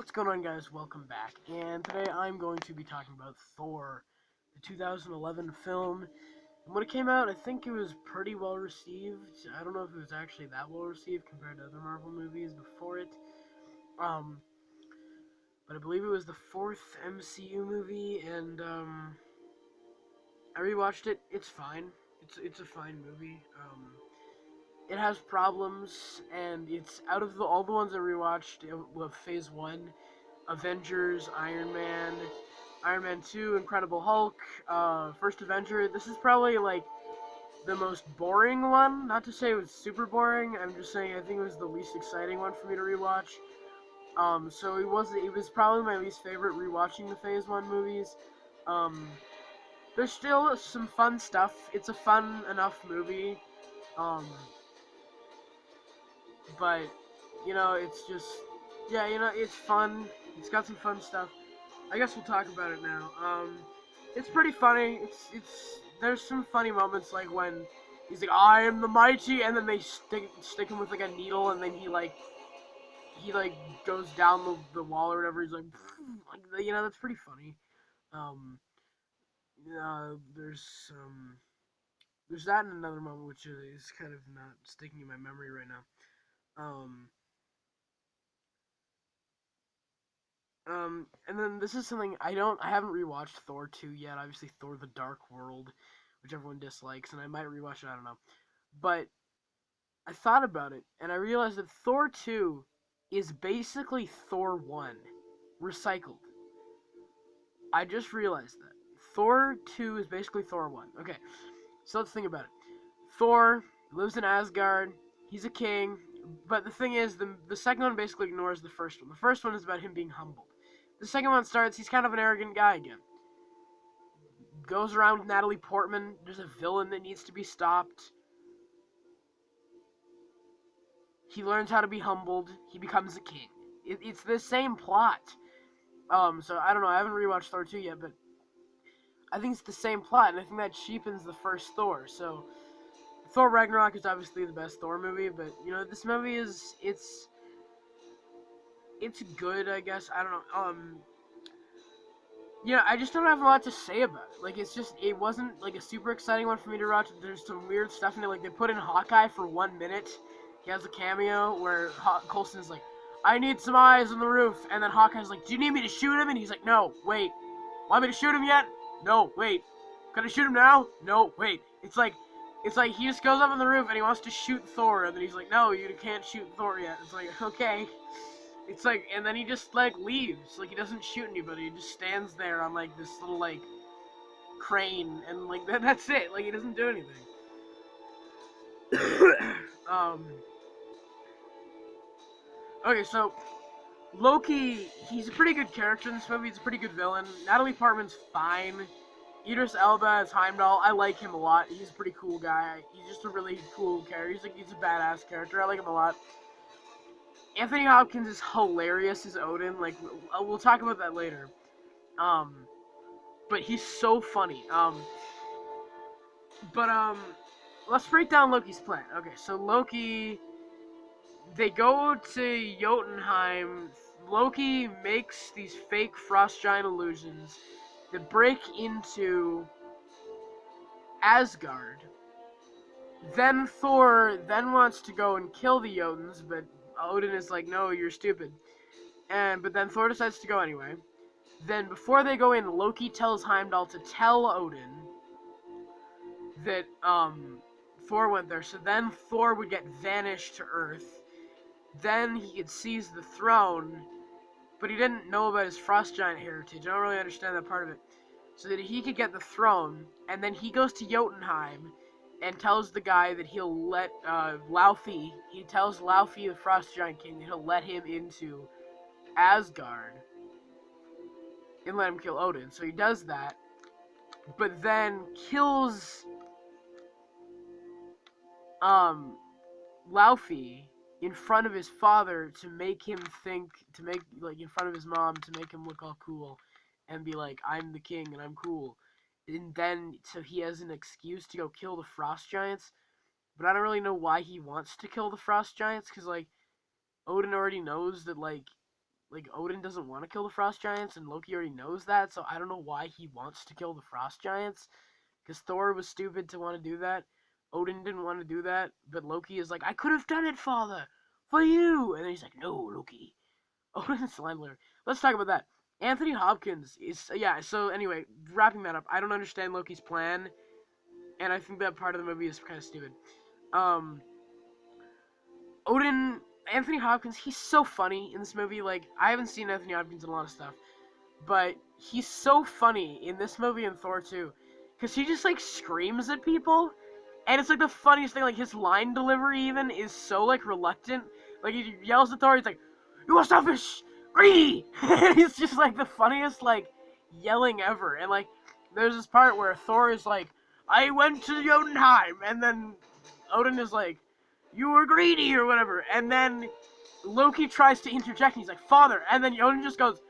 What's going on, guys? Welcome back. And today I'm going to be talking about Thor, the 2011 film. And when it came out, I think it was pretty well received. I don't know if it was actually that well received compared to other Marvel movies before it. Um, but I believe it was the fourth MCU movie, and I rewatched it. It's fine. It's a fine movie. It has problems, and it's out of all the ones I rewatched with Phase 1. Avengers, Iron Man 2, Incredible Hulk, First Avenger. This is probably like the most boring one. Not to say it was super boring. I'm just saying I think it was the least exciting one for me to rewatch. So it was probably my least favorite rewatching the Phase 1 movies. Um, there's still some fun stuff. It's a fun enough movie. Um, but it's just it's fun. It's got some fun stuff. I guess we'll talk about it now. It's pretty funny. It's there's some funny moments like when he's like, "I am the mighty," and then they stick him with like a needle, and then he goes down the wall or whatever. He's like, that's pretty funny. Um, there's there's that in another moment which is kind of not sticking in my memory right now. Um, and then this is something I haven't rewatched Thor 2 yet. Obviously, Thor: The Dark World, which everyone dislikes, and I might rewatch it. I don't know, but I thought about it, and I realized that Thor 2 is basically Thor 1 recycled. I just realized that Thor 2 is basically Thor 1. Okay, so let's think about it. Thor lives in Asgard. He's a king, but the thing is, the second one basically ignores the first one. The first one is about him being humbled. The second one starts, he's kind of an arrogant guy again. Goes around with Natalie Portman. There's a villain that needs to be stopped. He learns how to be humbled. He becomes a king. It's the same plot. So I don't know. I haven't rewatched Thor 2 yet, but I think it's the same plot, and I think that cheapens the first Thor. So Thor Ragnarok is obviously the best Thor movie, but this movie it's good, I guess. I don't know. I just don't have a lot to say about it. Like, it wasn't like a super exciting one for me to watch. There's some weird stuff in it. Like, they put in Hawkeye for 1 minute. He has a cameo where Coulson's like, "I need some eyes on the roof," and then Hawkeye's like, "Do you need me to shoot him?" And he's like, "No, wait. Want me to shoot him yet? No, wait. Can I shoot him now? No, wait." It's like he just goes up on the roof and he wants to shoot Thor, and then he's like, "No, you can't shoot Thor yet." It's like, okay. It's like, and then he just leaves. Like, he doesn't shoot anybody. He just stands there on like this little crane, and like that's it. Like, he doesn't do anything. um. Okay, so Loki, he's a pretty good character in this movie. He's a pretty good villain. Natalie Portman's fine. Idris Elba as Heimdall, I like him a lot. He's a pretty cool guy. He's just a really cool character. He's a badass character. I like him a lot. Anthony Hopkins is hilarious as Odin. Like, we'll talk about that later. But he's so funny. But let's break down Loki's plan. Okay, so Loki, they go to Jotunheim. Loki makes these fake frost giant illusions that break into Asgard. Then Thor then wants to go and kill the Jotuns, but Odin is like, "No, you're stupid." But then Thor decides to go anyway. Then before they go in, Loki tells Heimdall to tell Odin that Thor went there. So then Thor would get vanished to Earth. Then he could seize the throne, but he didn't know about his frost giant heritage. I don't really understand that part of it. So that he could get the throne, and then he goes to Jotunheim and tells the guy that he'll let Laufey. He tells Laufey, the frost giant king, that he'll let him into Asgard and let him kill Odin. So he does that, but then kills Laufey in front of his father to make him think, to make, like, in front of his mom, to make him look all cool and be like, "I'm the king and I'm cool." And then, so he has an excuse to go kill the frost giants, but I don't really know why he wants to kill the frost giants, because, like, Odin already knows that, like, like Odin doesn't want to kill the frost giants, and Loki already knows that. So I don't know why he wants to kill the frost giants, because Thor was stupid to want to do that. Odin didn't want to do that, but Loki is like, I could have done it, father, for you. And then he's like, no, Loki. Odin's Landler. Let's talk about that. Anthony Hopkins is, yeah, so anyway, wrapping that up, I don't understand Loki's plan, and I think that part of the movie is kind of stupid. Um, Odin, Anthony Hopkins, he's so funny in this movie. Like, I haven't seen Anthony Hopkins in a lot of stuff, but he's so funny in this movie and Thor 2, because he just, like, screams at people, and it's, like, the funniest thing. Like, his line delivery even is so, like, reluctant. Like, he yells at Thor, he's like, you are selfish, greedy! And it's just, like, the funniest, like, yelling ever. And, like, there's this part where Thor is like, I went to Jotunheim, and then Odin is like, you were greedy, or whatever. And then Loki tries to interject, and he's like, father, and then Odin just goes,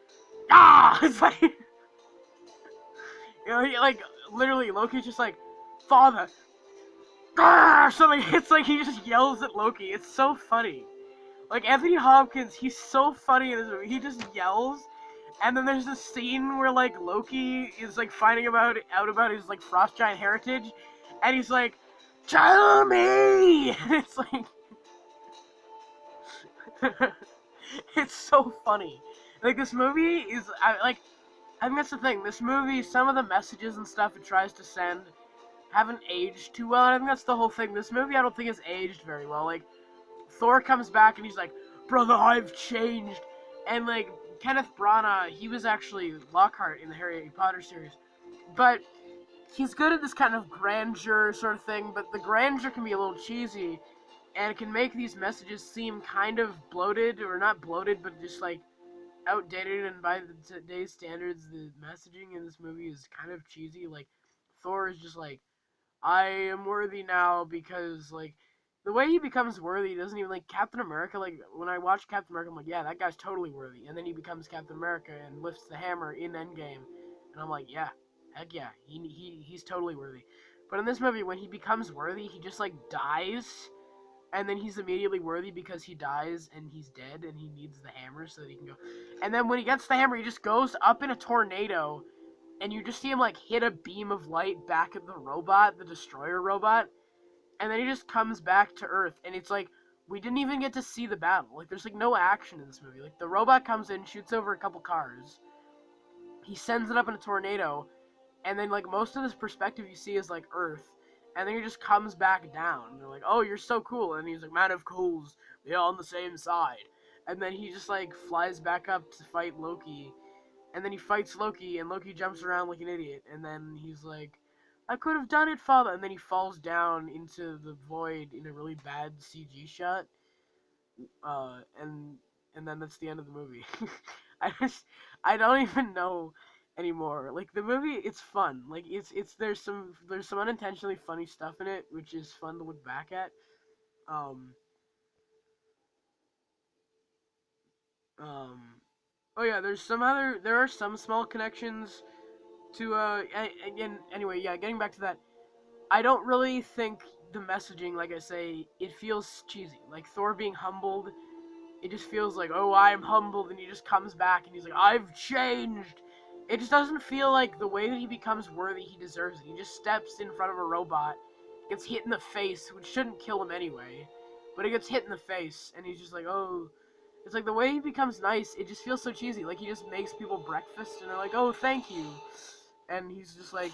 ah! It's like, you know, like, literally, Loki's just like, father, ah! Something. It's like he just yells at Loki. It's so funny. Like, Anthony Hopkins, he's so funny in this movie. He just yells, and then there's this scene where, like, Loki is, like, finding out about his, like, frost giant heritage, and he's like, tell me! And it's like, it's so funny. Like, this movie is, I think that's the thing. This movie, some of the messages and stuff it tries to send haven't aged too well, and I think that's the whole thing. This movie, I don't think has aged very well. Like, Thor comes back and he's like, brother, I've changed. And, like, Kenneth Branagh, he was actually Lockhart in the Harry Potter series. But he's good at this kind of grandeur sort of thing, but the grandeur can be a little cheesy, and it can make these messages seem kind of bloated, or not bloated, but just, like, outdated, and by today's standards, the messaging in this movie is kind of cheesy. Like, Thor is just like, I am worthy now because, like, the way he becomes worthy doesn't even, like, Captain America, like, when I watch Captain America, I'm like, yeah, that guy's totally worthy. And then he becomes Captain America and lifts the hammer in Endgame. And I'm like, yeah, heck yeah, he's totally worthy. But in this movie, when he becomes worthy, he just, like, dies. And then he's immediately worthy because he dies and he's dead and he needs the hammer so that he can go. And then when he gets the hammer, he just goes up in a tornado. And you just see him, like, hit a beam of light back at the robot, the destroyer robot, and then he just comes back to Earth, and it's like, we didn't even get to see the battle. Like, there's, like, no action in this movie. Like, the robot comes in, shoots over a couple cars, he sends it up in a tornado, and then, like, most of this perspective you see is, like, Earth, and then he just comes back down. And they're like, oh, you're so cool, and he's like, man of cool's, we're on the same side. And then he just, like, flies back up to fight Loki, and then he fights Loki, and Loki jumps around like an idiot, and then he's like, I could have done it, father, and then he falls down into the void in a really bad CG shot, and then that's the end of the movie. I don't even know anymore. Like, the movie, it's fun. Like, there's some unintentionally funny stuff in it, which is fun to look back at. Um, um, oh yeah, there are some small connections to again, anyway, yeah, getting back to that, I don't really think the messaging, like I say, it feels cheesy. Like, Thor being humbled, it just feels like, oh, I'm humbled, and he just comes back and he's like, I've changed. It just doesn't feel like the way that he becomes worthy, he deserves it. He just steps in front of a robot, gets hit in the face, which shouldn't kill him anyway, but he gets hit in the face, and he's just like, oh. It's like the way he becomes nice, it just feels so cheesy. Like, he just makes people breakfast, and they're like, oh, thank you. And he's just like,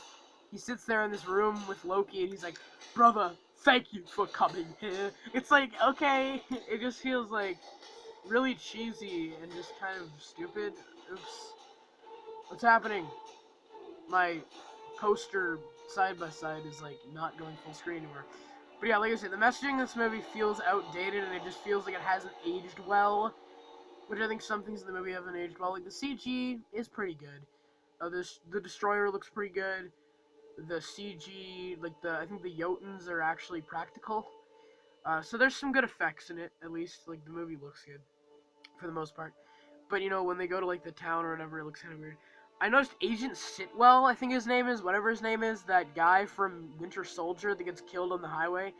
he sits there in this room with Loki, and he's like, brother, thank you for coming here. It's like, okay, it just feels like really cheesy and just kind of stupid. Oops. What's happening? My poster side by side is, like, not going full screen anymore. But yeah, like I said, the messaging in this movie feels outdated, and it just feels like it hasn't aged well, which I think some things in the movie haven't aged well. Like, the CG is pretty good. The Destroyer looks pretty good. The CG, like, I think the Jotuns are actually practical. So there's some good effects in it, at least. Like, the movie looks good, for the most part. But, you know, when they go to, like, the town or whatever, it looks kind of weird. I noticed Agent Sitwell, I think his name is, whatever his name is, that guy from Winter Soldier that gets killed on the highway,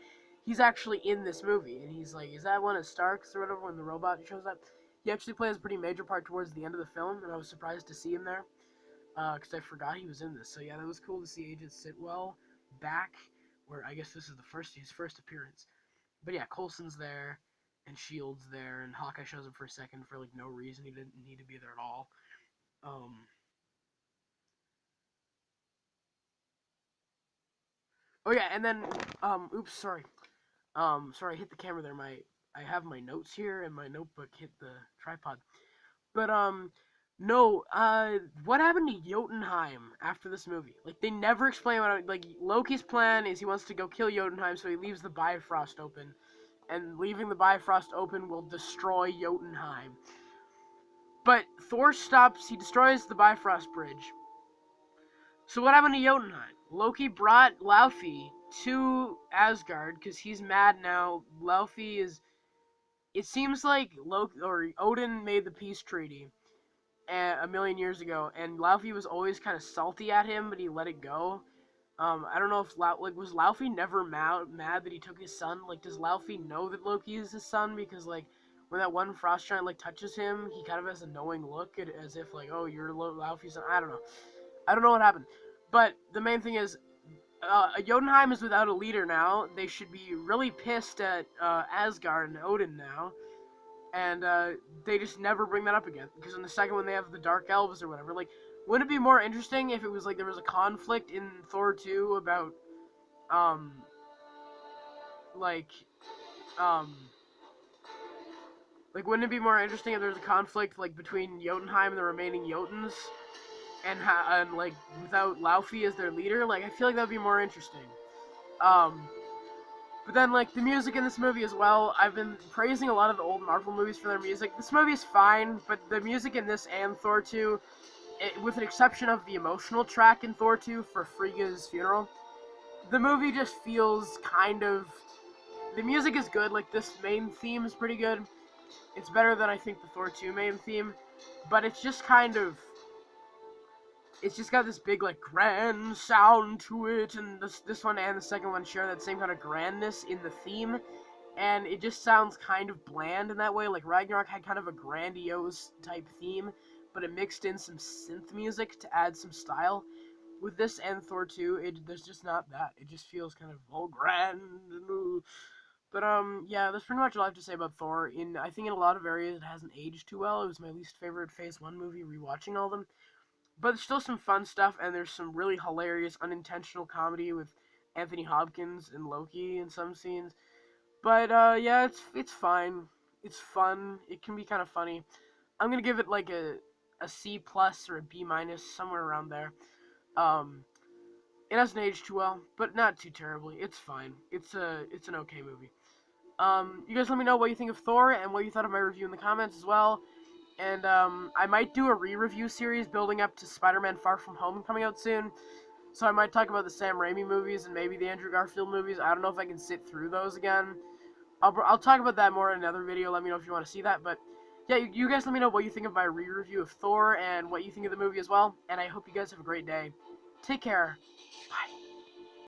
he's actually in this movie. And he's like, is that one of Stark's or whatever when the robot shows up? He actually plays a pretty major part towards the end of the film, and I was surprised to see him there because I forgot he was in this. So yeah, that was cool to see Agent Sitwell back, where I guess this is his first appearance. But yeah, Coulson's there, and Shield's there, and Hawkeye shows up for a second for like no reason. He didn't need to be there at all. Um, oh yeah, and then oops, sorry. Sorry, I hit the camera there. I have my notes here, and my notebook hit the tripod. But no, what happened to Jotunheim after this movie? Like they never explain what. Like Loki's plan is he wants to go kill Jotunheim, so he leaves the Bifrost open, and leaving the Bifrost open will destroy Jotunheim. But Thor stops. He destroys the Bifrost bridge. So what happened to Jotunheim? Loki brought Laufey to Asgard because he's mad now. Laufey is. It seems like Loki or Odin made the peace treaty a million years ago, and Laufey was always kind of salty at him, but he let it go. I don't know if was Laufey never mad that he took his son? Like, does Laufey know that Loki is his son? Because like when that one frost giant like touches him, he kind of has a knowing look as if like, oh, you're Laufey's son. I don't know. I don't know what happened. But the main thing is, Jotunheim is without a leader now. They should be really pissed at Asgard and Odin now. And they just never bring that up again. Because in the second one, they have the Dark Elves or whatever. Like, wouldn't it be more interesting if it was like there was a conflict in Thor 2 about, um, like, um, like, wouldn't it be more interesting if there was a conflict, like, between Jotunheim and the remaining Jotuns? And like, without Laufey as their leader? Like, I feel like that would be more interesting. Um, But then, like, the music in this movie as well, I've been praising a lot of the old Marvel movies for their music. This movie is fine, but the music in this and Thor 2, with an exception of the emotional track in Thor 2 for Frigga's funeral, the movie just feels kind of... The music is good, like, this main theme is pretty good. It's better than, I think, the Thor 2 main theme, but it's just kind of... It's just got this big, like, grand sound to it, and this one and the second one share that same kind of grandness in the theme, and it just sounds kind of bland in that way. Like, Ragnarok had kind of a grandiose type theme, but it mixed in some synth music to add some style. With this and Thor 2, there's just not that. It just feels kind of all grand and ooh. But, yeah, that's pretty much all I have to say about Thor. I think in a lot of areas it hasn't aged too well. It was my least favorite Phase 1 movie, rewatching all of them. But there's still some fun stuff, and there's some really hilarious unintentional comedy with Anthony Hopkins and Loki in some scenes. But yeah, it's fine. It's fun. It can be kind of funny. I'm gonna give it like a C plus or a B minus, somewhere around there. Um, it hasn't aged too well, but not too terribly. It's fine. It's an okay movie. You guys let me know what you think of Thor and what you thought of my review in the comments as well. And I might do a re-review series building up to Spider-Man Far From Home coming out soon. So I might talk about the Sam Raimi movies and maybe the Andrew Garfield movies. I don't know if I can sit through those again. I'll talk about that more in another video. Let me know if you want to see that. But yeah, you guys let me know what you think of my re-review of Thor and what you think of the movie as well. And I hope you guys have a great day. Take care. Bye.